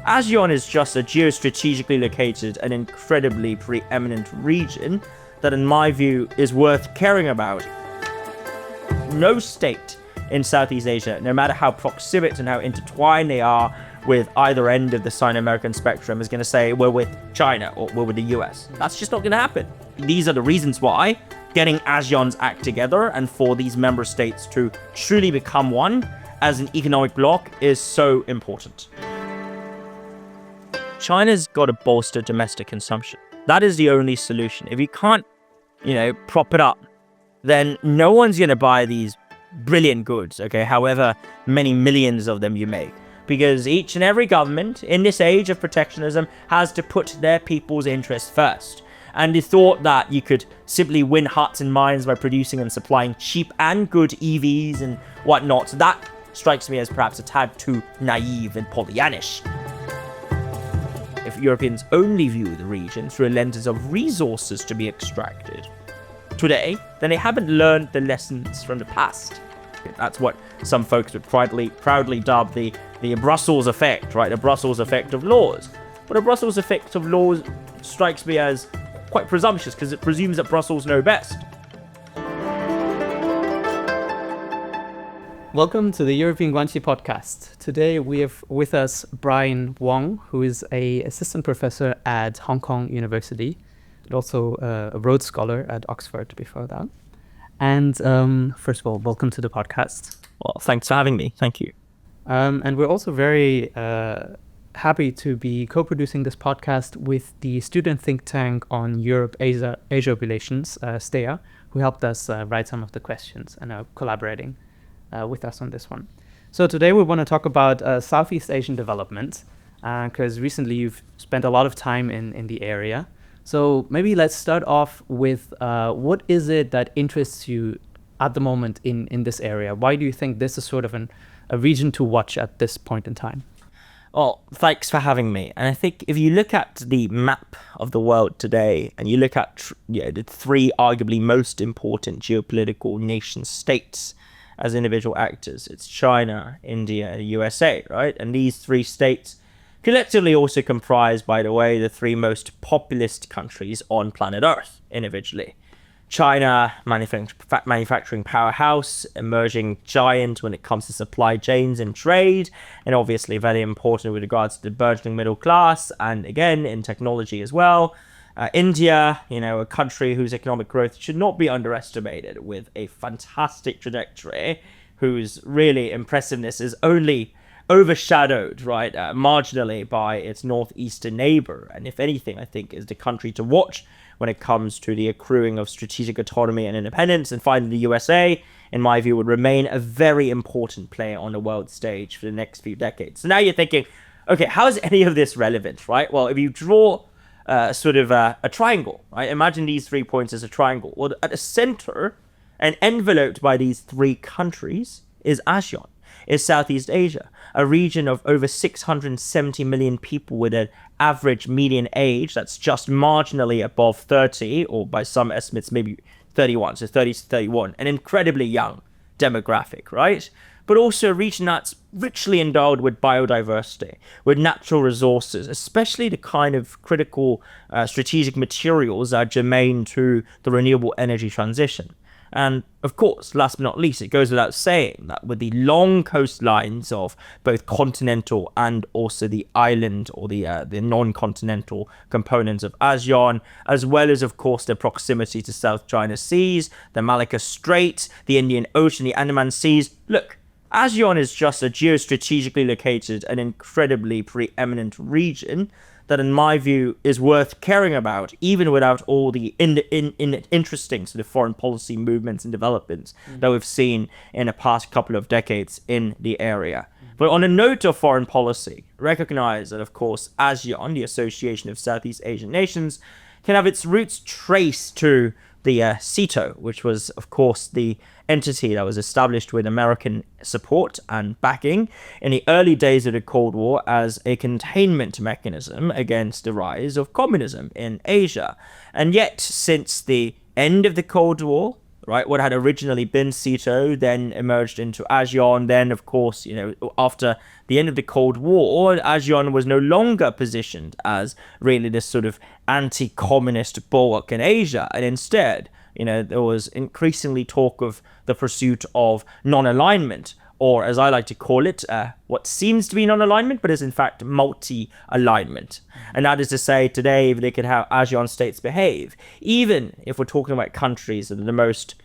ASEAN is just a geostrategically located and incredibly preeminent region that, in my view, is worth caring about. No state in Southeast Asia, no matter how proximate and how intertwined they are with either end of the Sino-American spectrum, is going to say we're with China or we're with the US. That's just not going to happen. These are the reasons why getting ASEAN's act together and for these member states to truly become one as an economic bloc is so important. China's got to bolster domestic consumption. That is the only solution. If you can't, prop it up, then no one's going to buy these brilliant goods, okay, however many millions of them you make. Because each and every government in this age of protectionism has to put their people's interests first. And the thought that you could simply win hearts and minds by producing and supplying cheap and good EVs and whatnot, that strikes me as perhaps a tad too naive and Pollyannish. If Europeans only view the region through a lens of resources to be extracted today, then they haven't learned the lessons from the past. That's what some folks would proudly dub the Brussels effect, right? The Brussels effect of laws. But the Brussels effect of laws strikes me as quite presumptuous because it presumes that Brussels know best. Welcome to the European Guanxi Podcast. Today we have with us Brian Wong, who is an assistant professor at Hong Kong University, and also a Rhodes Scholar at Oxford before that. And first of all, welcome to the podcast. Well, thanks for having me. Thank you. And we're also very happy to be co-producing this podcast with the student think tank on Europe-Asia relations, STEA, who helped us write some of the questions and are collaborating with us on this one. So today we want to talk about Southeast Asian development, because recently you've spent a lot of time in the area. So maybe let's start off with what is it that interests you at the moment in this area? Why do you think this is sort of a region to watch at this point in time? Well, thanks for having me. And I think if you look at the map of the world today and you look at the three arguably most important geopolitical nation states as individual actors, it's China, India, and USA, right? And these three states collectively also comprise, by the way, the three most populist countries on planet Earth individually. China, manufacturing powerhouse, emerging giant when it comes to supply chains and trade, and obviously very important with regards to the burgeoning middle class, and again, in technology as well. India, a country whose economic growth should not be underestimated, with a fantastic trajectory, whose really impressiveness is only overshadowed, right, marginally by its northeastern neighbor. And if anything, I think is the country to watch when it comes to the accruing of strategic autonomy and independence. And finally, the USA, in my view, would remain a very important player on the world stage for the next few decades. So now you're thinking, okay, how is any of this relevant, right? Well, if you draw sort of a triangle, right? Imagine these 3 points as a triangle. Well, at the center and enveloped by these three countries is ASEAN, is Southeast Asia, a region of over 670 million people with an average median age that's just marginally above 30, or by some estimates, maybe 31, so 30 to 31, an incredibly young demographic, right? But also a region that's richly endowed with biodiversity, with natural resources, especially the kind of critical strategic materials that are germane to the renewable energy transition. And of course, last but not least, it goes without saying that with the long coastlines of both continental and also the island or the non-continental components of ASEAN, as well as, of course, the proximity to South China Seas, the Malacca Strait, the Indian Ocean, the Andaman Seas. Look, ASEAN is just a geostrategically located and incredibly preeminent region that, in my view, is worth caring about, even without all the interesting sort of foreign policy movements and developments that we've seen in the past couple of decades in the area. But on a note of foreign policy, recognize that, of course, ASEAN, the Association of Southeast Asian Nations, can have its roots traced to the CETO, which was, of course, the entity that was established with American support and backing in the early days of the Cold War as a containment mechanism against the rise of communism in Asia. And yet, since the end of the Cold War, right? What had originally been Sito then emerged into ASEAN. Then, of course, after the end of the Cold War, ASEAN was no longer positioned as really this sort of anti-communist bulwark in Asia. And instead, there was increasingly talk of the pursuit of non-alignment, or as I like to call it, what seems to be non-alignment, but is in fact multi-alignment. And that is to say, today, if they could have ASEAN states behave, even if we're talking about countries that are the most,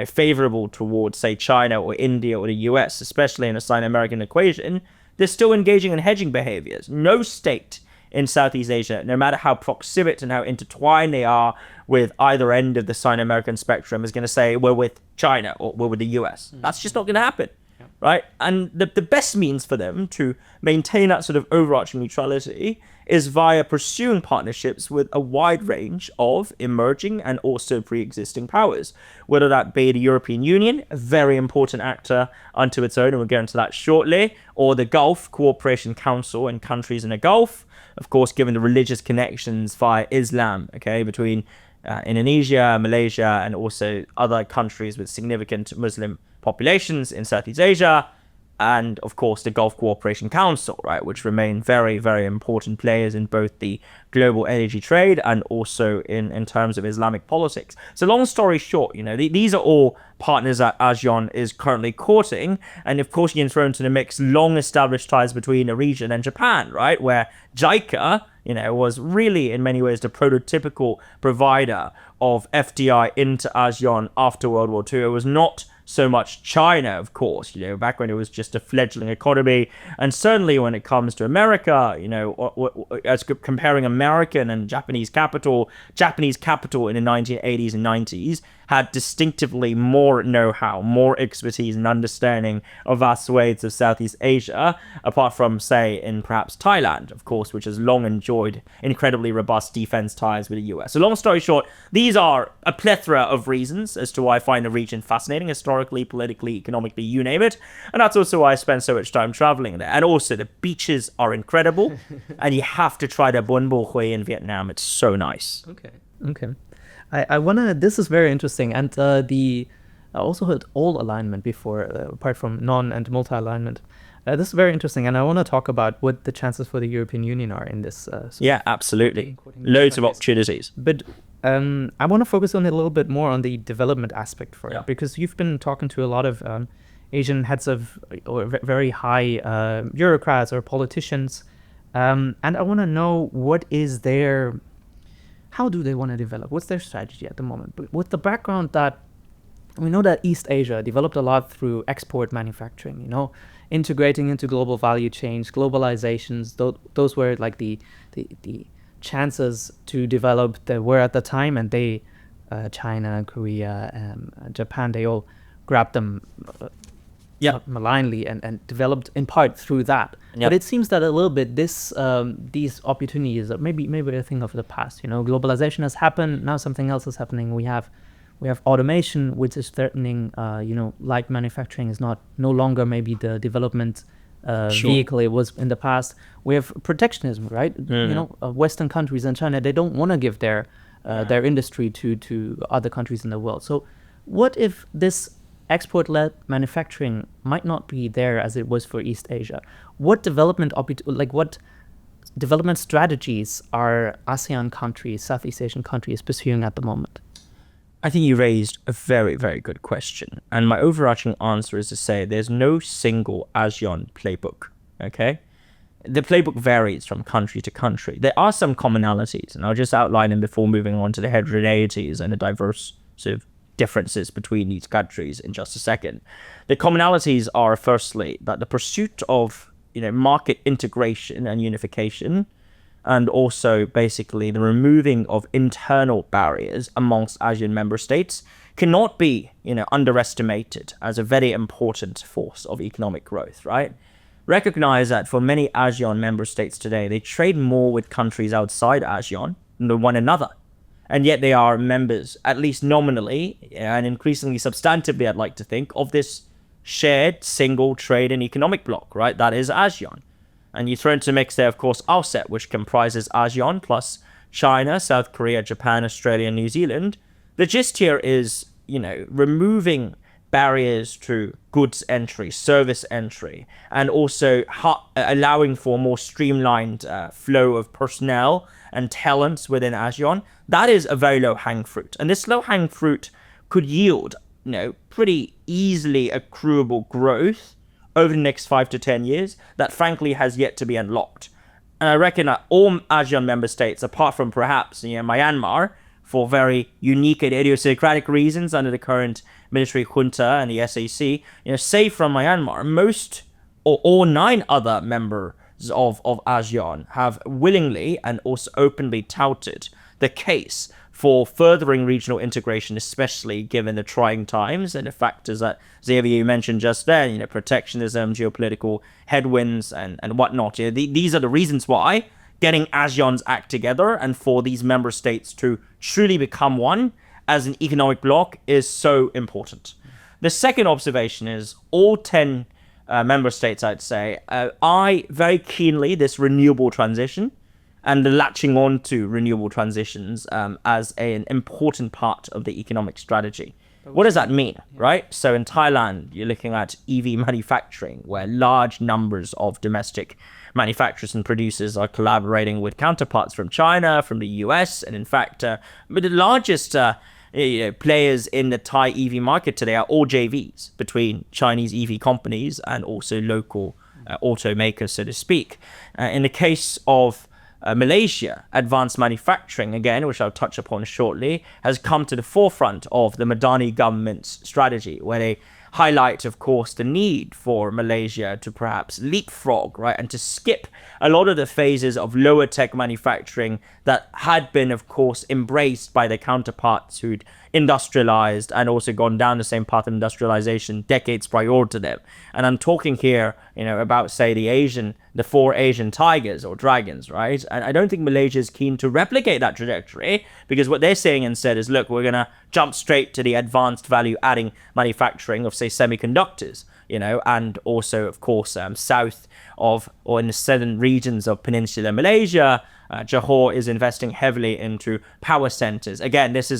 favorable towards, say, China or India or the US, especially in a Sino-American equation, they're still engaging in hedging behaviors. No state in Southeast Asia, no matter how proximate and how intertwined they are with either end of the Sino-American spectrum, is going to say, we're with China or we're with the US. That's just not going to happen. Right? And the best means for them to maintain that sort of overarching neutrality is via pursuing partnerships with a wide range of emerging and also pre-existing powers, whether that be the European Union, a very important actor unto its own, and we'll get into that shortly, or the Gulf Cooperation Council and countries in the Gulf, of course, given the religious connections via Islam, between Indonesia, Malaysia, and also other countries with significant Muslim populations in Southeast Asia, and of course the Gulf Cooperation Council, right, which remain very, very important players in both the global energy trade and also in terms of Islamic politics. So long story short, these are all partners that ASEAN is currently courting, and of course you can throw into the mix long established ties between the region and Japan, right, where JICA, was really in many ways the prototypical provider of FDI into ASEAN after World War II. It was not so much China, of course, back when it was just a fledgling economy. And certainly when it comes to America, as comparing American and Japanese capital in the 1980s and 90s had distinctively more know-how, more expertise and understanding of vast swathes of Southeast Asia, apart from, say, in perhaps Thailand, of course, which has long enjoyed incredibly robust defense ties with the US. So long story short, these are a plethora of reasons as to why I find the region fascinating, historically, politically, economically, you name it. And that's also why I spend so much time traveling there. And also, the beaches are incredible, and you have to try the Bun Bo Hui in Vietnam. It's so nice. Okay. I wanna. This is very interesting, and I also heard all alignment before, apart from non and multi alignment. This is very interesting, and I want to talk about what the chances for the European Union are in this. Yeah, absolutely. Loads of opportunities. But I want to focus on it a little bit more on the development aspect for it, because you've been talking to a lot of Asian heads of or very high bureaucrats or politicians, and I want to know how do they want to develop? What's their strategy at the moment? But with the background that we know that East Asia developed a lot through export manufacturing, integrating into global value chains, globalizations. Those were like the chances to develop that were at the time, and they, China, Korea, Japan, they all grabbed them malignly and developed in part through that. But it seems that a little bit these opportunities are maybe a thing of the past. Globalization has happened. Now something else is happening. We have automation, which is threatening. Light manufacturing is no longer maybe the development vehicle it was in the past. We have protectionism, right? Western countries and China, they don't want to give their industry to other countries in the world. So what if this export-led manufacturing might not be there as it was for East Asia? What development strategies are ASEAN countries, Southeast Asian countries pursuing at the moment? I think you raised a very, very good question. And my overarching answer is to say there's no single ASEAN playbook, okay? The playbook varies from country to country. There are some commonalities, and I'll just outline them before moving on to the heterogeneities and the diverse sort of differences between these countries in just a second. The commonalities are, firstly, that the pursuit of market integration and unification, and also basically the removing of internal barriers amongst ASEAN member states, cannot be underestimated as a very important force of economic growth, right? Recognize that for many ASEAN member states today, they trade more with countries outside ASEAN than one another. And yet they are members, at least nominally, and increasingly substantively, I'd like to think, of this shared single trade and economic bloc, right? That is ASEAN. And you throw into the mix there, of course, RCEP, which comprises ASEAN plus China, South Korea, Japan, Australia, and New Zealand. The gist here is, removing barriers to goods entry, service entry, and also allowing for a more streamlined flow of personnel and talents within ASEAN, that is a very low-hanging fruit. And this low-hanging fruit could yield, pretty easily accruable growth over the next 5 to 10 years that frankly has yet to be unlocked. And I reckon that all ASEAN member states, apart from perhaps Myanmar, for very unique and idiosyncratic reasons under the current military junta and the SAC, save from Myanmar, most or all 9 other members of ASEAN have willingly and also openly touted the case for furthering regional integration, especially given the trying times and the factors that Xavier mentioned just then, protectionism, geopolitical headwinds, and whatnot. These are the reasons why getting ASEAN's act together and for these member states to truly become one as an economic bloc is so important. The second observation is all 10 member states, I'd say, eye very keenly this renewable transition and the latching on to renewable transitions as an important part of the economic strategy. What does that mean, right? So in Thailand, you're looking at EV manufacturing, where large numbers of domestic manufacturers and producers are collaborating with counterparts from China, from the US, and in fact, the largest players in the Thai EV market today are all JVs between Chinese EV companies and also local automakers, so to speak. In the case of Malaysia, advanced manufacturing, again, which I'll touch upon shortly, has come to the forefront of the Madani government's strategy, where they highlight, of course, the need for Malaysia to perhaps leapfrog, right, and to skip a lot of the phases of lower tech manufacturing that had been, of course, embraced by their counterparts who'd industrialized and also gone down the same path of industrialization decades prior to them. And I'm talking here, about, say, the 4 Asian tigers or dragons, right? And I don't think Malaysia is keen to replicate that trajectory, because what they're saying instead is, look, we're going to jump straight to the advanced value-adding manufacturing of, say, semiconductors, and also, of course, south of or in the southern regions of Peninsular Malaysia, Johor is investing heavily into power centers. Again, these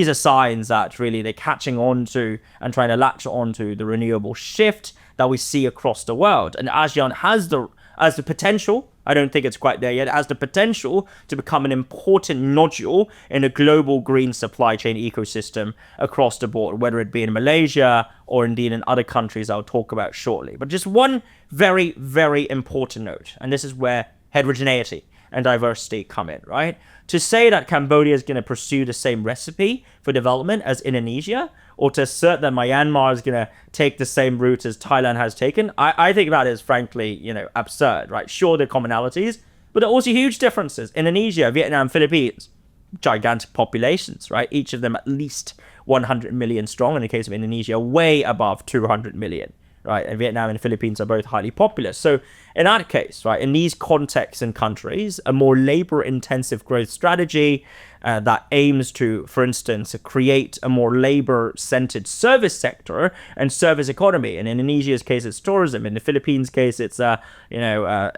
are signs that really they're catching on to and trying to latch onto the renewable shift that we see across the world. And ASEAN has the potential, I don't think it's quite there yet, has the potential to become an important nodule in a global green supply chain ecosystem across the board, whether it be in Malaysia or indeed in other countries I'll talk about shortly. But just one very, very important note, and this is where heterogeneity and diversity come in, right? To say that Cambodia is going to pursue the same recipe for development as Indonesia, or to assert that Myanmar is going to take the same route as Thailand has taken, I think that is frankly, absurd, right? Sure, there are commonalities, but there are also huge differences. Indonesia, Vietnam, Philippines, gigantic populations, right? Each of them at least 100 million strong. In the case of Indonesia, way above 200 million. Right, and Vietnam and Philippines are both highly populous. So in that case, right, in these contexts and countries, a more labor-intensive growth strategy that aims to, for instance, create a more labor-centered service sector and service economy. In Indonesia's case, it's tourism. In the Philippines' case, it's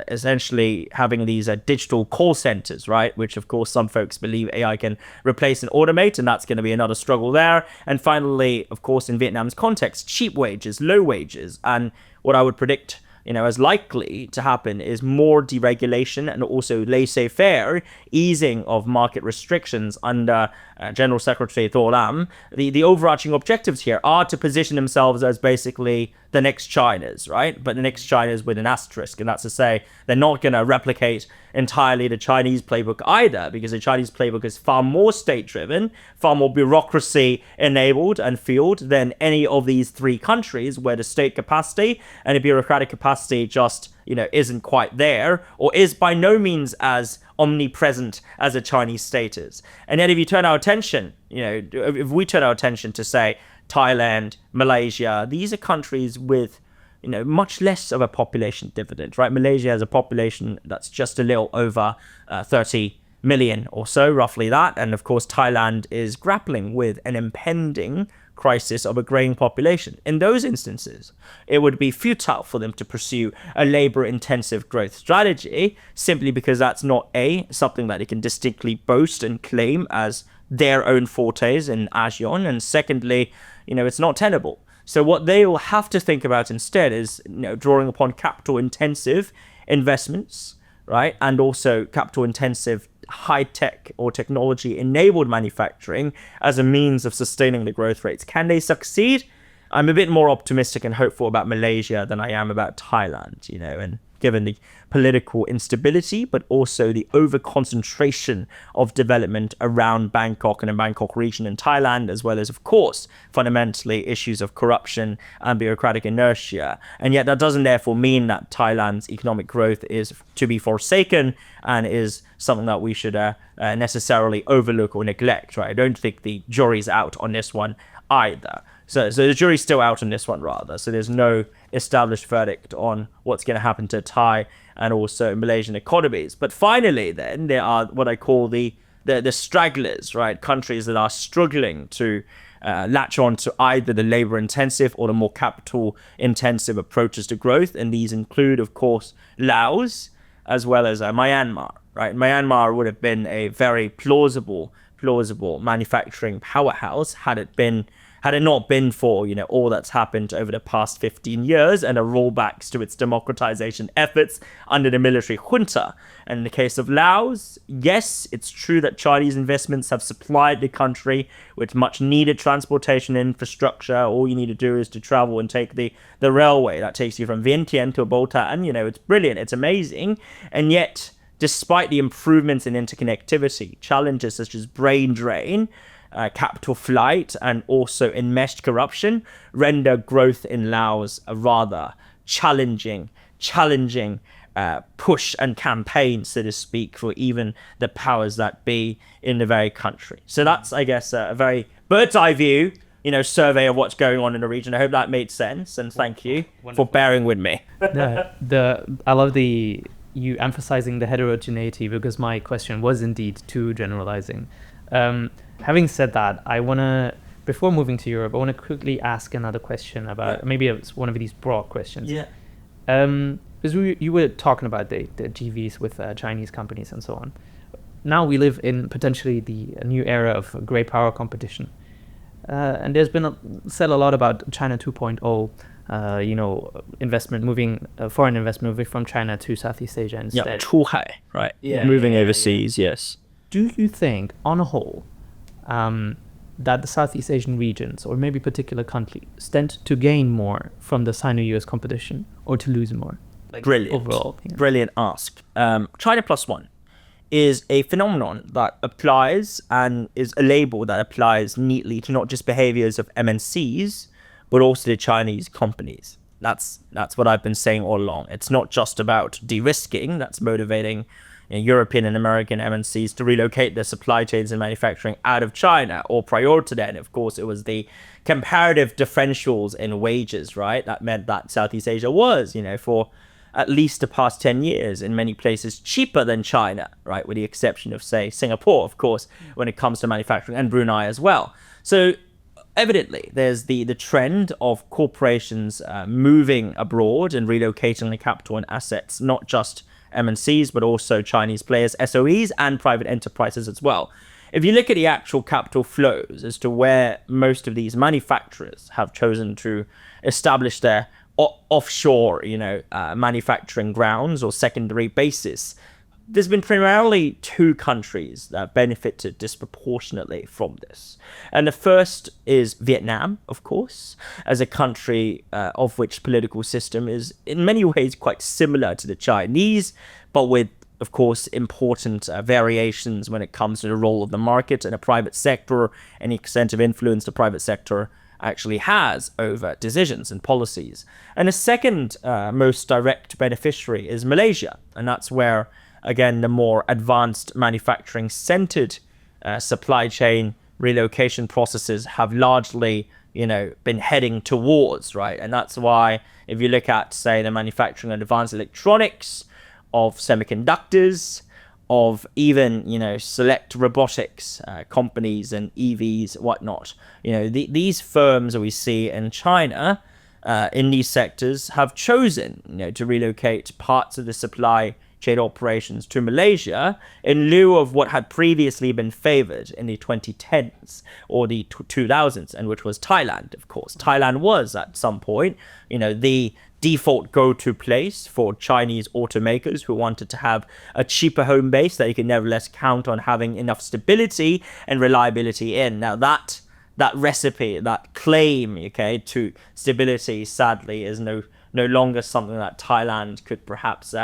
essentially having these digital call centers, right? Which, of course, some folks believe AI can replace and automate, and that's going to be another struggle there. And finally, of course, in Vietnam's context, cheap wages, low wages, and what I would predict as likely to happen is more deregulation and also laissez-faire easing of market restrictions under General Secretary Tho Lam. The overarching objectives here are to position themselves as basically the next China's, right? But the next China's with an asterisk, and that's to say they're not going to replicate entirely the Chinese playbook either, because the Chinese playbook is far more state-driven, far more bureaucracy-enabled and fueled than any of these 3 countries, where the state capacity and the bureaucratic capacity just isn't quite there, or is by no means as omnipresent as a Chinese state is. And yet if you turn our attention, if we turn our attention to, say, Thailand, Malaysia, these are countries with much less of a population dividend, right? Malaysia has a population that's just a little over 30 million or so, roughly that. And of course, Thailand is grappling with an impending crisis of a graying population. In those instances, it would be futile for them to pursue a labor-intensive growth strategy, simply because that's not something that they can distinctly boast and claim as their own fortes in ASEAN, and secondly, it's not tenable. So what they will have to think about instead is, drawing upon capital-intensive investments, right, and also capital-intensive high-tech or technology-enabled manufacturing as a means of sustaining the growth rates. Can they succeed? I'm a bit more optimistic and hopeful about Malaysia than I am about Thailand, and given the political instability, but also the over-concentration of development around Bangkok and the Bangkok region in Thailand, as well as, of course, fundamentally issues of corruption and bureaucratic inertia. And yet that doesn't therefore mean that Thailand's economic growth is to be forsaken and is something that we should necessarily overlook or neglect, right? I don't think the jury's out on this one either. So the jury's still out on this one, rather. So there's no established verdict on what's going to happen to Thai and also Malaysian economies. But finally, then, there are what I call the stragglers, right? Countries that are struggling to latch on to either the labor-intensive or the more capital-intensive approaches to growth. And these include, of course, Laos, as well as Myanmar, right? Myanmar would have been a very plausible manufacturing powerhouse had it not been for, all that's happened over the past 15 years and the rollbacks to its democratization efforts under the military junta. And in the case of Laos, yes, it's true that Chinese investments have supplied the country with much needed transportation infrastructure. All you need to do is to travel and take the railway that takes you from Vientiane to Bataan. It's brilliant, it's amazing. And yet, despite the improvements in interconnectivity, challenges such as brain drain, capital flight, and also enmeshed corruption render growth in Laos a rather challenging push and campaign, so to speak, for even the powers that be in the very country. So that's, I guess, a very bird's eye view, survey of what's going on in the region. I hope that made sense, and thank you for bearing with me. I love you emphasizing the heterogeneity, because my question was indeed too generalizing. Having said that, before moving to Europe, I want to quickly ask another question about, maybe it's one of these broad questions. Yeah. Because you were talking about the GVs with Chinese companies and so on. Now we live in potentially the new era of great power competition. And there's been said a lot about China 2.0, foreign investment moving from China to Southeast Asia instead. Yeah, 出海, right? Yeah. Moving overseas, yes. Do you think, on a whole, that the Southeast Asian regions, or maybe particular countries, stand to gain more from the Sino-US competition, or to lose more? Brilliant. Overall. Yeah. Brilliant ask. China Plus One is a phenomenon that applies and is a label that applies neatly to not just behaviors of MNCs, but also the Chinese companies. That's what I've been saying all along. It's not just about de-risking that's motivating European and American MNCs to relocate their supply chains and manufacturing out of China, or prior to that, of course, it was the comparative differentials in wages, right? That meant that Southeast Asia was, for at least the past 10 years in many places cheaper than China, right? With the exception of, say, Singapore, of course, when it comes to manufacturing, and Brunei as well. So evidently, there's the trend of corporations moving abroad and relocating the capital and assets, not just MNCs, but also Chinese players, SOEs, and private enterprises as well. If you look at the actual capital flows as to where most of these manufacturers have chosen to establish their offshore, manufacturing grounds or secondary bases, there's been primarily two countries that benefited disproportionately from this. And the first is Vietnam, of course, as a country of which political system is in many ways quite similar to the Chinese, but with, of course, important variations when it comes to the role of the market and the private sector, and the extent of influence the private sector actually has over decisions and policies. And the second most direct beneficiary is Malaysia, and that's where, again, the more advanced manufacturing-centered supply chain relocation processes have largely, been heading towards, right? And that's why if you look at, say, the manufacturing of advanced electronics, of semiconductors, of even, select robotics companies and EVs, whatnot, these firms that we see in China in these sectors have chosen, to relocate parts of the supply trade operations to Malaysia in lieu of what had previously been favored in the 2010s or the 2000s, and which was Thailand, of course. Thailand was at some point, the default go-to place for Chinese automakers who wanted to have a cheaper home base that you can nevertheless count on having enough stability and reliability in. Now that recipe, that claim, to stability, sadly, is no longer something that Thailand could perhaps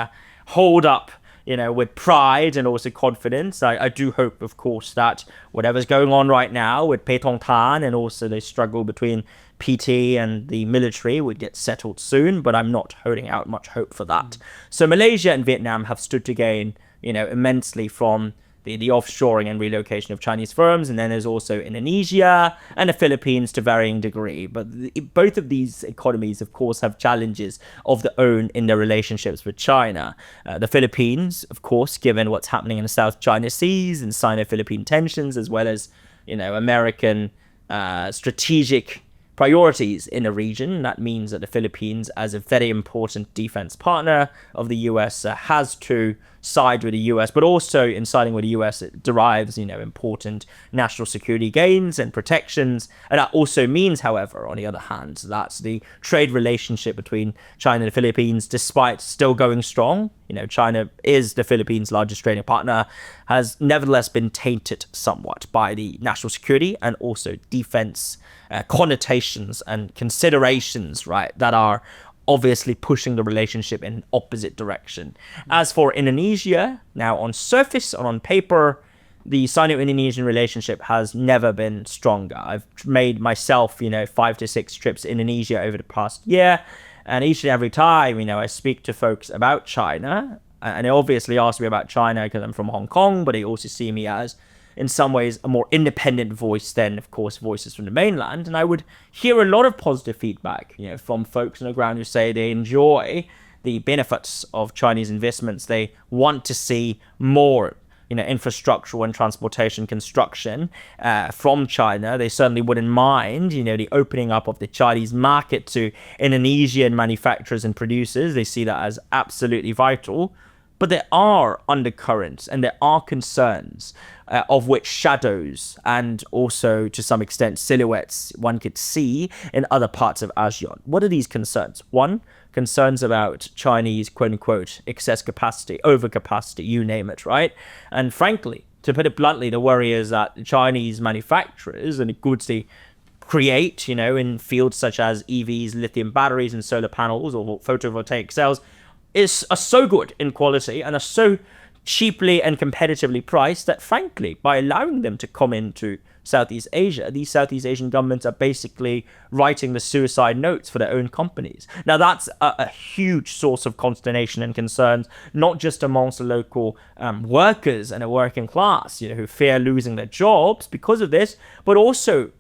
hold up, with pride and also confidence. I do hope, of course, that whatever's going on right now with Paetong Tan and also the struggle between PT and the military would get settled soon, but I'm not holding out much hope for that. So Malaysia and Vietnam have stood to gain, immensely from the offshoring and relocation of Chinese firms, and then there's also Indonesia and the Philippines to varying degree. But both of these economies, of course, have challenges of their own in their relationships with China. The Philippines, of course, given what's happening in the South China Seas and Sino-Philippine tensions, as well as American strategic priorities in the region. That means that the Philippines, as a very important defense partner of the US, has to side with the US, but also in siding with the US, it derives, important national security gains and protections. And that also means, however, on the other hand, that the trade relationship between China and the Philippines, despite still going strong, China is the Philippines' largest trading partner, has nevertheless been tainted somewhat by the national security and also defense connotations and considerations, right, that are obviously pushing the relationship in opposite direction. As for Indonesia, now on surface and on paper, the Sino-Indonesian relationship has never been stronger. I've made myself, 5 to 6 trips to Indonesia over the past year, and each and every time, I speak to folks about China, and they obviously ask me about China because I'm from Hong Kong, but they also see me as, in some ways, a more independent voice than, of course, voices from the mainland. And I would hear a lot of positive feedback, from folks on the ground who say they enjoy the benefits of Chinese investments. They want to see more, infrastructural and transportation construction from China. They certainly wouldn't mind, the opening up of the Chinese market to Indonesian manufacturers and producers. They see that as absolutely vital. But there are undercurrents and there are concerns of which shadows and also to some extent silhouettes one could see in other parts of ASEAN. What are these concerns? One, concerns about Chinese quote-unquote excess capacity, overcapacity, you name it, right? And frankly, to put it bluntly, the worry is that Chinese manufacturers and the goods they create, in fields such as EVs, lithium batteries and solar panels or photovoltaic cells are so good in quality and are so cheaply and competitively priced that, frankly, by allowing them to come into Southeast Asia, these Southeast Asian governments are basically writing the suicide notes for their own companies. Now, that's a huge source of consternation and concerns, not just amongst the local workers and a working class, who fear losing their jobs because of this, but also,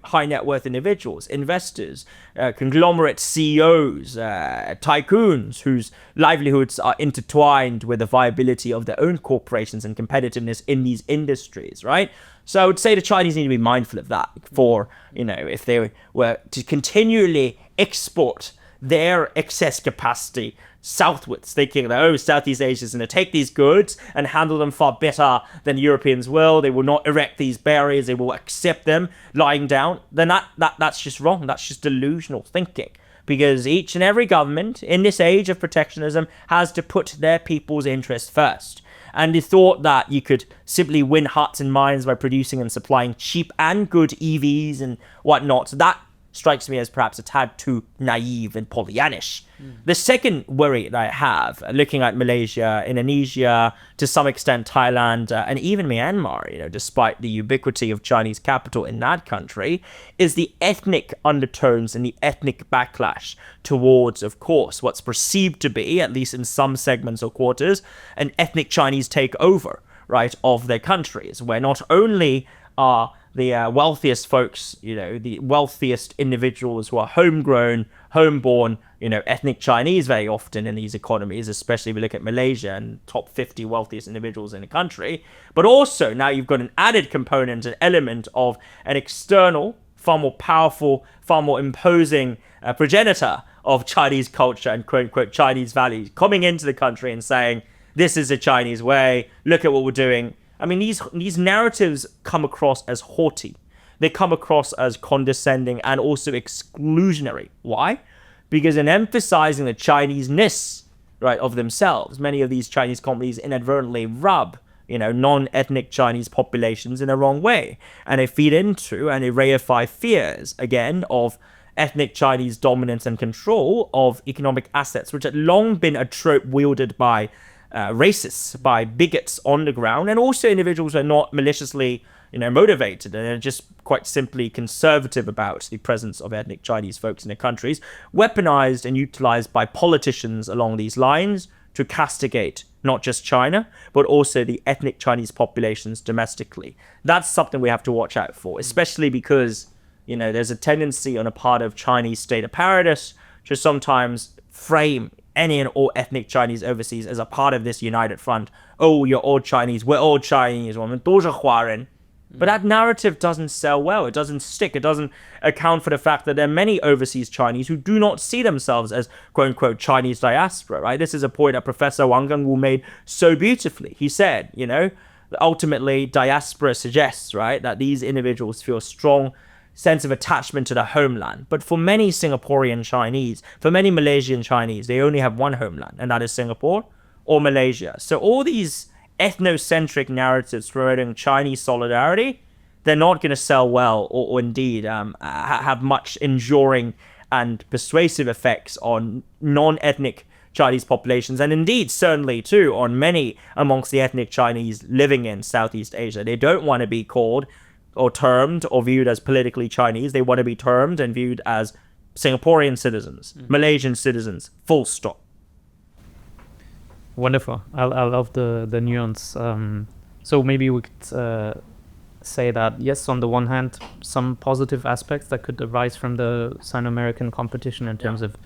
high net worth individuals, investors, conglomerate CEOs, tycoons whose livelihoods are intertwined with the viability of their own corporations and competitiveness in these industries, right? So I would say the Chinese need to be mindful of that for, if they were to continually export their excess capacity southwards, thinking that, Southeast Asia is going to take these goods and handle them far better than Europeans will. They will not erect these barriers. They will accept them lying down. Then that's just wrong. That's just delusional thinking. Because each and every government in this age of protectionism has to put their people's interests first. And the thought that you could simply win hearts and minds by producing and supplying cheap and good EVs and whatnot, that strikes me as perhaps a tad too naive and Pollyannish. The second worry that I have, looking at Malaysia, Indonesia, to some extent Thailand, and even Myanmar, despite the ubiquity of Chinese capital in that country, is the ethnic undertones and the ethnic backlash towards, of course, what's perceived to be, at least in some segments or quarters, an ethnic Chinese takeover, right, of their countries, where not only are the wealthiest folks, the wealthiest individuals who are homegrown, homeborn, ethnic Chinese very often in these economies, especially if we look at Malaysia and top 50 wealthiest individuals in the country. But also now you've got an added component, an element of an external, far more powerful, far more imposing progenitor of Chinese culture and quote unquote Chinese values coming into the country and saying, this is the Chinese way. Look at what we're doing. I mean, these narratives come across as haughty. They come across as condescending and also exclusionary. Why? Because in emphasizing the Chinese-ness, right, of themselves, many of these Chinese companies inadvertently rub, non-ethnic Chinese populations in the wrong way. And they feed into and they reify fears, again, of ethnic Chinese dominance and control of economic assets, which had long been a trope wielded by racists, by bigots on the ground, and also individuals who are not maliciously, motivated and are just quite simply conservative about the presence of ethnic Chinese folks in their countries, weaponized and utilized by politicians along these lines to castigate not just China, but also the ethnic Chinese populations domestically. That's something we have to watch out for, especially because, there's a tendency on a part of Chinese state apparatus to sometimes frame any and all ethnic Chinese overseas as a part of this united front. Oh, you're all Chinese, we're all Chinese, 我们都是华人. But that narrative doesn't sell well. It doesn't stick. It doesn't account for the fact that there are many overseas Chinese who do not see themselves as quote-unquote Chinese diaspora, right? This is a point that Professor Wong made so beautifully. He said, ultimately diaspora suggests, right, that these individuals feel a strong sense of attachment to the homeland. But for many Singaporean Chinese, for many Malaysian Chinese, they only have one homeland, and that is Singapore or Malaysia. So all these ethnocentric narratives promoting Chinese solidarity, they're not going to sell well or indeed have much enduring and persuasive effects on non-ethnic Chinese populations, and indeed certainly too on many amongst the ethnic Chinese living in Southeast Asia. They don't want to be called or termed or viewed as politically Chinese. They want to be termed and viewed as Singaporean citizens, Malaysian citizens, full stop. Wonderful. I love the nuance. So maybe we could say that, yes, on the one hand, some positive aspects that could arise from the Sino-American competition in terms of,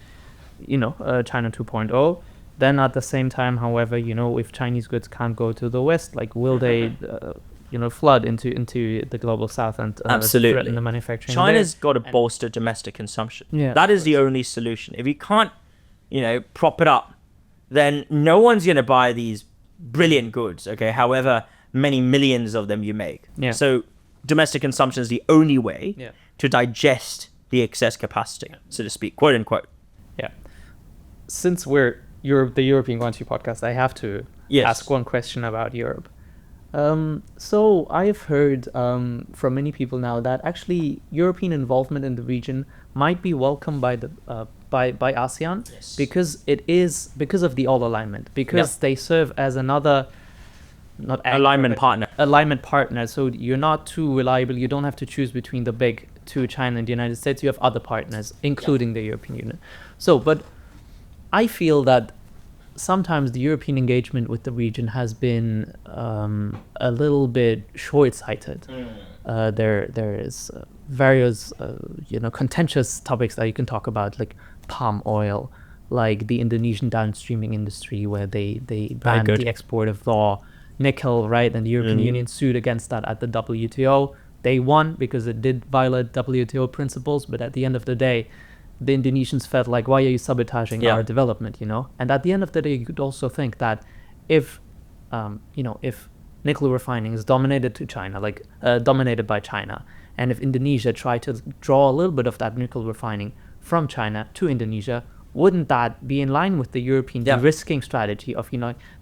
China 2.0. Then at the same time, however, if Chinese goods can't go to the West, like will they, flood into the global South and absolutely threaten the manufacturing? China's got to bolster domestic consumption. Yeah, that is the only solution. If you can't, prop it up, then no one's going to buy these brilliant goods, okay, however many millions of them you make. Yeah. So domestic consumption is the only way to digest the excess capacity, so to speak, quote unquote. Yeah. Since we're the European Guanxi Podcast, I have to ask one question about Europe. So I've heard from many people now that actually European involvement in the region might be welcomed by the by ASEAN, because of the all alignment, because they serve as another alignment partner. So you're not too reliable. You don't have to choose between the big two, China and the United States. You have other partners, including the European Union. So, but I feel that sometimes the European engagement with the region has been a little bit short-sighted. There is various contentious topics that you can talk about, like palm oil, like the Indonesian downstreaming industry, where they banned the export of raw nickel, right? And the European Union sued against that at the WTO. They won because it did violate WTO principles, but at the end of the day, the Indonesians felt like, why are you sabotaging our development, And at the end of the day, you could also think that if nickel refining is dominated by China, and if Indonesia tried to draw a little bit of that nickel refining from China to Indonesia, wouldn't that be in line with the European de-risking strategy of,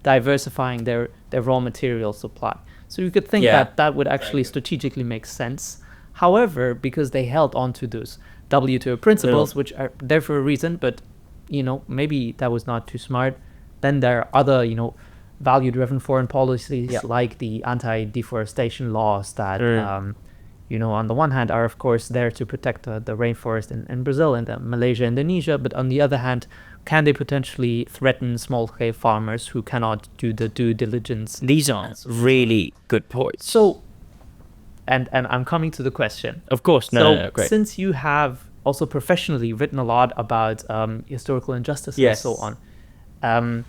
diversifying their raw material supply? So you could think that would actually strategically make sense. However, because they held on to those WTO principles, which are there for a reason, but, maybe that was not too smart. Then there are other, value-driven foreign policies like the anti-deforestation laws that, on the one hand are, of course, there to protect the rainforest in Brazil and Malaysia, Indonesia, but on the other hand, can they potentially threaten small-scale farmers who cannot do the due diligence? These are really good points. So, and I'm coming to the question. Of course, no, great. Since you have also professionally written a lot about historical injustice and so on,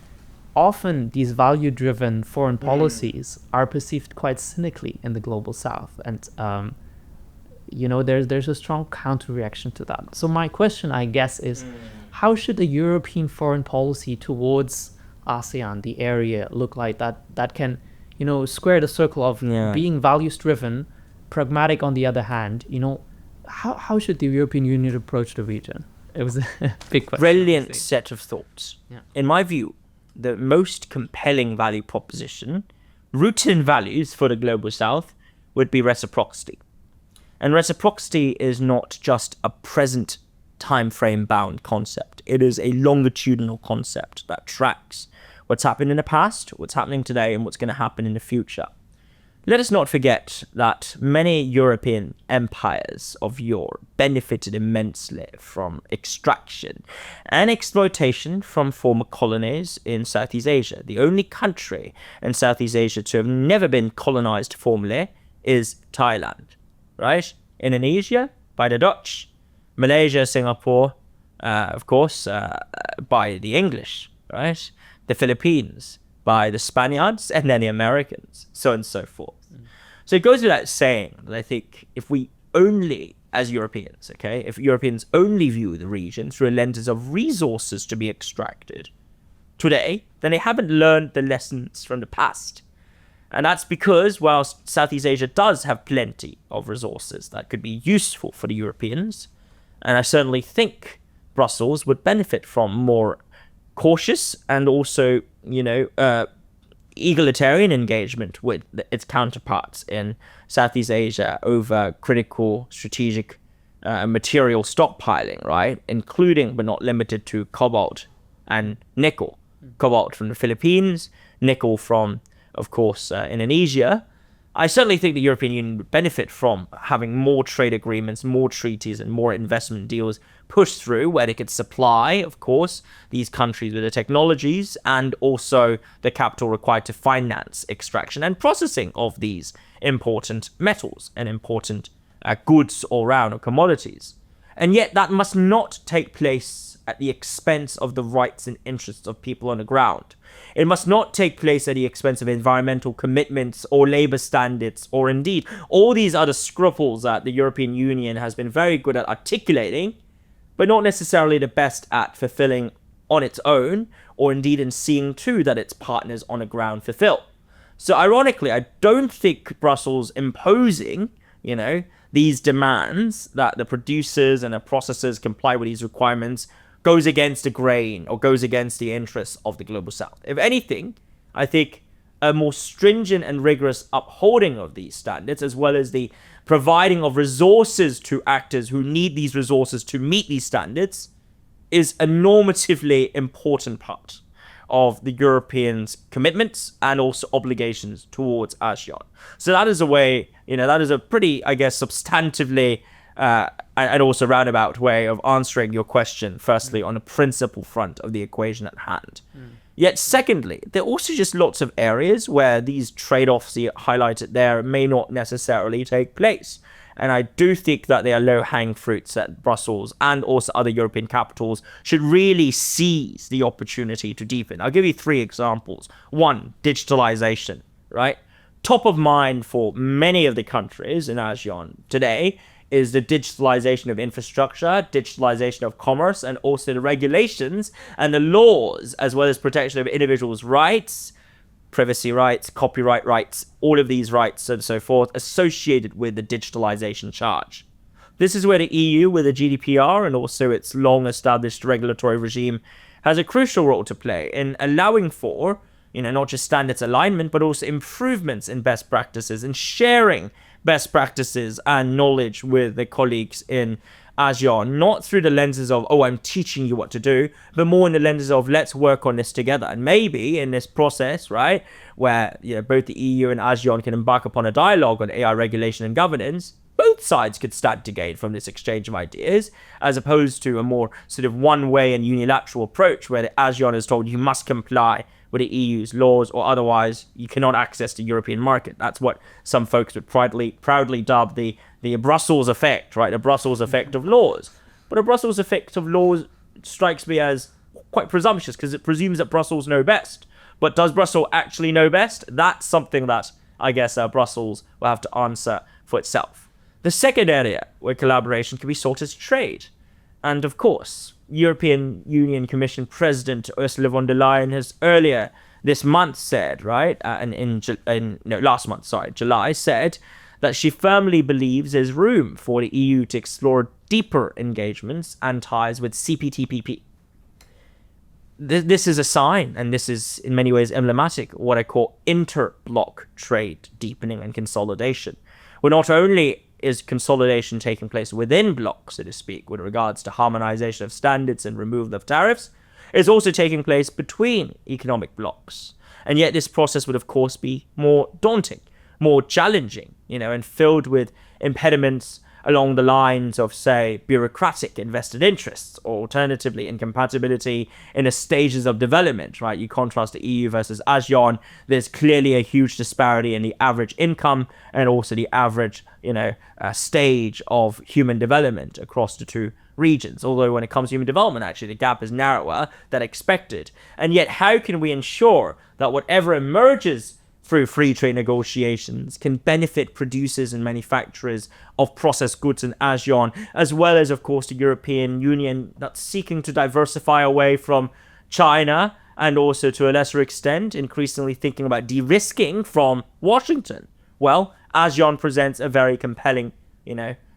often these value-driven foreign policies are perceived quite cynically in the global South, and there's a strong counter-reaction to that. So my question, I guess, is how should a European foreign policy towards ASEAN, the area, look like that can, square the circle of Yeah. being values driven, pragmatic on the other hand, how should the European Union approach the region? It was a big question. Brilliant set of thoughts. Yeah. In my view, the most compelling value proposition, rooted in values for the Global South, would be reciprocity. And reciprocity is not just a present time frame bound concept. It is a longitudinal concept that tracks what's happened in the past, what's happening today, and what's going to happen in the future. Let us not forget that many European empires of yore benefited immensely from extraction and exploitation from former colonies in Southeast Asia. The only country in Southeast Asia to have never been colonized formally is Thailand, right? Indonesia by the Dutch, Malaysia, Singapore, of course, by the English, right? The Philippines by the Spaniards, and then the Americans, so on and so forth. So it goes without saying that I think if we only, as Europeans, okay, if Europeans only view the region through a lens of resources to be extracted today, then they haven't learned the lessons from the past. And that's because whilst Southeast Asia does have plenty of resources that could be useful for the Europeans, and I certainly think Brussels would benefit from more cautious and also, egalitarian engagement with its counterparts in Southeast Asia over critical strategic material stockpiling, right? Including but not limited to cobalt and nickel. Cobalt from the Philippines, nickel from, of course, Indonesia. I certainly think the European Union would benefit from having more trade agreements, more treaties, and more investment deals pushed through where they could supply, of course, these countries with the technologies and also the capital required to finance extraction and processing of these important metals and important goods all around, or commodities. And yet that must not take place at the expense of the rights and interests of people on the ground. It must not take place at the expense of environmental commitments or labor standards, or indeed all these other scruples that the European Union has been very good at articulating, but not necessarily the best at fulfilling on its own, or indeed in seeing to that its partners on the ground fulfill. So ironically, I don't think Brussels imposing, these demands that the producers and the processors comply with these requirements goes against the grain or goes against the interests of the Global South. If anything, I think a more stringent and rigorous upholding of these standards, as well as the providing of resources to actors who need these resources to meet these standards, is a normatively important part of the Europeans' commitments and also obligations towards ASEAN. So that is a way, that is a pretty, substantively and also roundabout way of answering your question, firstly, on the principle front of the equation at hand. Yet secondly, there are also just lots of areas where these trade-offs you highlighted there may not necessarily take place. And I do think that they are low-hanging fruits that Brussels and also other European capitals should really seize the opportunity to deepen. I'll give you 3 examples. 1, digitalization, right? Top of mind for many of the countries in ASEAN today is the digitalization of infrastructure, digitalization of commerce, and also the regulations and the laws, as well as protection of individuals' rights, privacy rights, copyright rights, all of these rights and so forth associated with the digitalization charge. This is where the EU, with the GDPR and also its long-established regulatory regime, has a crucial role to play in allowing for, not just standards alignment, but also improvements in best practices and sharing best practices and knowledge with the colleagues in ASEAN, not through the lenses of, I'm teaching you what to do, but more in the lenses of, let's work on this together. And maybe in this process, right, where both the EU and ASEAN can embark upon a dialogue on AI regulation and governance, both sides could stand to gain from this exchange of ideas, as opposed to a more sort of one-way and unilateral approach where the ASEAN is told you must comply with the EU's laws or otherwise you cannot access the European market. That's what some folks would proudly dub the Brussels effect, right? The Brussels effect of laws. But a Brussels effect of laws strikes me as quite presumptuous because it presumes that Brussels know best. But does Brussels actually know best? That's something that I guess Brussels will have to answer for itself. The second area where collaboration can be sought is trade. And of course, European Union Commission President Ursula von der Leyen has earlier this month said, right, last month, July, said that she firmly believes there's room for the EU to explore deeper engagements and ties with CPTPP. This is a sign, and this is in many ways emblematic of what I call inter-bloc trade deepening and consolidation, where not only is consolidation taking place within blocs, so to speak, with regards to harmonization of standards and removal of tariffs, it's also taking place between economic blocs. And yet this process would, of course, be more daunting, more challenging, and filled with impediments along the lines of, say, bureaucratic and vested interests, or alternatively incompatibility in the stages of development, right? You contrast the EU versus ASEAN, there's clearly a huge disparity in the average income and also the average, stage of human development across the two regions. Although when it comes to human development, actually, the gap is narrower than expected. And yet, how can we ensure that whatever emerges through free trade negotiations can benefit producers and manufacturers of processed goods in ASEAN, as well as, of course, the European Union that's seeking to diversify away from China and also, to a lesser extent, increasingly thinking about de-risking from Washington? Well, ASEAN presents a very compelling,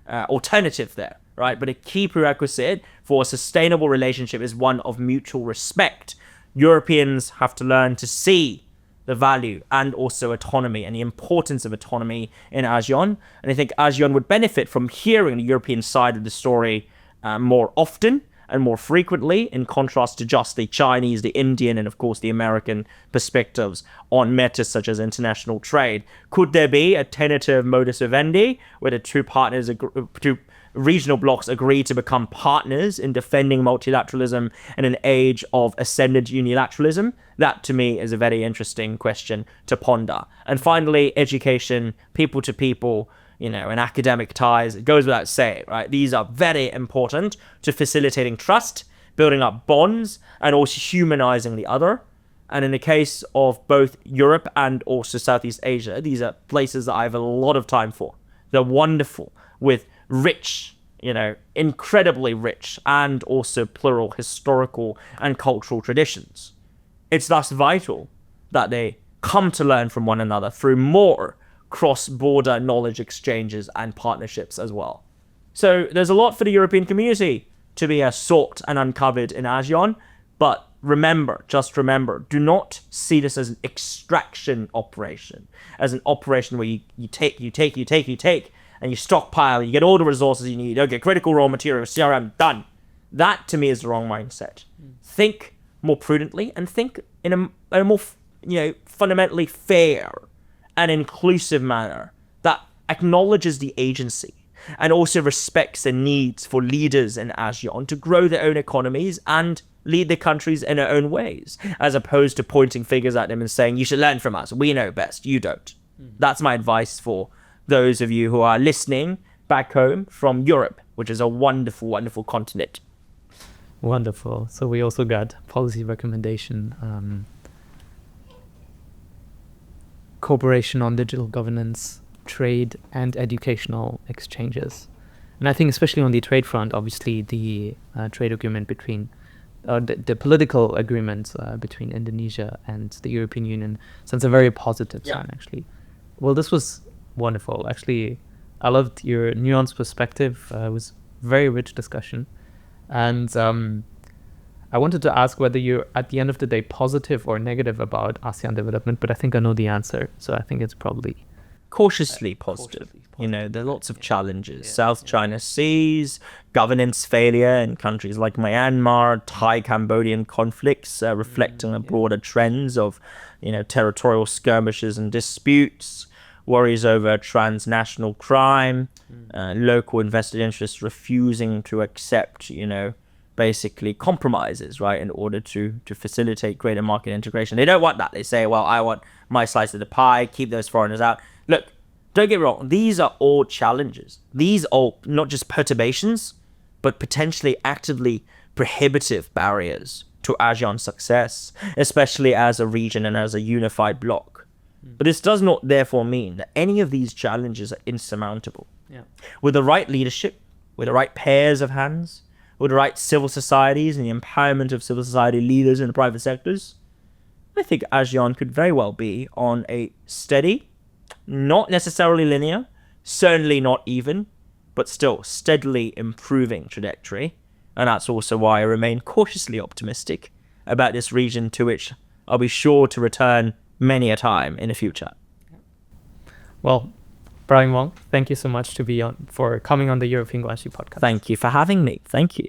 alternative there, right? But a key prerequisite for a sustainable relationship is one of mutual respect. Europeans have to learn to see the value and also autonomy and the importance of autonomy in ASEAN. And I think ASEAN would benefit from hearing the European side of the story more often and more frequently, in contrast to just the Chinese, the Indian, and of course the American perspectives on matters such as international trade. Could there be a tentative modus vivendi where the two regional blocs agree to become partners in defending multilateralism in an age of ascendant unilateralism? That, to me, is a very interesting question to ponder. And finally, education, people to people, and academic ties. It goes without saying, right? These are very important to facilitating trust, building up bonds, and also humanizing the other. And in the case of both Europe and also Southeast Asia, these are places that I have a lot of time for. They're wonderful, with rich, incredibly rich and also plural historical and cultural traditions. It's thus vital that they come to learn from one another through more cross-border knowledge exchanges and partnerships as well. So there's a lot for the European community to be sought and uncovered in ASEAN, but just remember, do not see this as an extraction operation, as an operation where you take, and you stockpile, you get all the resources you need, okay, critical raw materials, CRM, done. That, to me, is the wrong mindset. Think more prudently and think in a more, fundamentally fair and inclusive manner that acknowledges the agency and also respects the needs for leaders in ASEAN to grow their own economies and lead the countries in their own ways, as opposed to pointing fingers at them and saying, you should learn from us, we know best, you don't. That's my advice for those of you who are listening back home from Europe, which is a wonderful, wonderful continent. Wonderful. So we also got policy recommendation, cooperation on digital governance, trade, and educational exchanges. And I think especially on the trade front, obviously the trade agreement between, the political agreement between Indonesia and the European Union sends a very positive sign, actually. Well, this was wonderful. Actually, I loved your nuanced perspective. It was very rich discussion. And I wanted to ask whether you're, at the end of the day, positive or negative about ASEAN development, but I think I know the answer. So I think it's probably cautiously positive. There are lots of challenges. South China Seas, governance failure in countries like Myanmar, Thai-Cambodian conflicts, reflecting the broader trends of, territorial skirmishes and disputes, worries over transnational crime, local invested interests refusing to accept, basically compromises, right, in order to facilitate greater market integration. They don't want that. They say, well, I want my slice of the pie, keep those foreigners out. Look, don't get me wrong, these are all challenges. These are not just perturbations, but potentially actively prohibitive barriers to ASEAN's success, especially as a region and as a unified bloc. But this does not therefore mean that any of these challenges are insurmountable. With the right leadership, with the right pairs of hands, with the right civil societies and the empowerment of civil society leaders in the private sectors, I think ASEAN could very well be on a steady, not necessarily linear, certainly not even, but still steadily improving trajectory. And that's also why I remain cautiously optimistic about this region, to which I'll be sure to return many a time in the future. Well, Brian Wong, thank you so much for coming on the European Guanxi Podcast. Thank you for having me. Thank you.